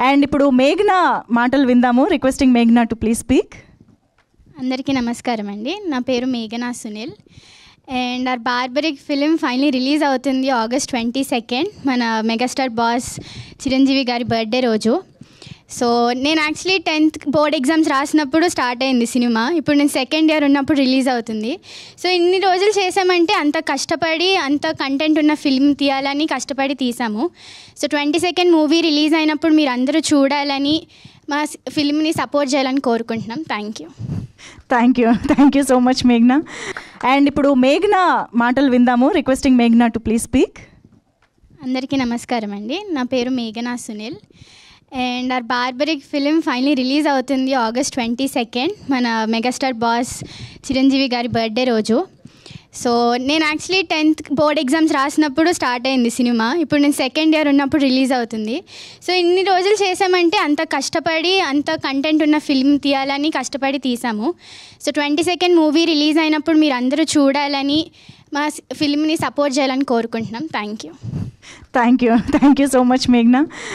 And ఇప్పుడు మేఘ్నా మాటలు విందాము. రిక్వెస్టింగ్ మేఘ్నా టు ప్లీజ్ స్పీక్. అందరికీ నమస్కారం అండి. నా పేరు మేఘనా Sunil and our Barbarik film finally release అవుతుంది August 22 మన మెగాస్టార్ బాస్ చిరంజీవి గారి బర్త్డే రోజు. సో నేను యాక్చువల్లీ 10th బోర్డ్ ఎగ్జామ్స్ రాసినప్పుడు స్టార్ట్ అయింది సినిమా. ఇప్పుడు నేను సెకండ్ ఇయర్ ఉన్నప్పుడు రిలీజ్ అవుతుంది. సో ఇన్ని రోజులు చేసామంటే అంత కష్టపడి అంత కంటెంట్ ఉన్న ఫిల్మ్ తీయాలని కష్టపడి తీసాము. సో 22 మూవీ రిలీజ్ అయినప్పుడు మీరు అందరూ చూడాలని మా ఫిల్మ్ని సపోర్ట్ చేయాలని కోరుకుంటున్నాం. థ్యాంక్ యూ సో మచ్ మేఘ్నా. అండ్ ఇప్పుడు మేఘ్నా మాటలు విందాము. రిక్వెస్టింగ్ మేఘ్నా టు ప్లీజ్ స్పీక్. అందరికీ నమస్కారం అండి. నా పేరు మేఘనా Sunil and our Barbarik film finally release అవుతుంది August 22 మన మెగాస్టార్ బాస్ చిరంజీవి గారి బర్త్డే రోజు. సో నేను యాక్చువల్లీ 10th బోర్డ్ ఎగ్జామ్స్ రాసినప్పుడు స్టార్ట్ అయింది సినిమా. ఇప్పుడు నేను సెకండ్ ఇయర్ ఉన్నప్పుడు రిలీజ్ అవుతుంది. సో ఇన్ని రోజులు చేసామంటే అంత కష్టపడి అంత కంటెంట్ ఉన్న ఫిల్మ్ తీయాలని కష్టపడి తీసాము. సో 22 మూవీ రిలీజ్ అయినప్పుడు మీరు అందరూ చూడాలని మా ఫిల్మ్ని సపోర్ట్ చేయాలని కోరుకుంటున్నాం. Thank you so much మేఘ్నా.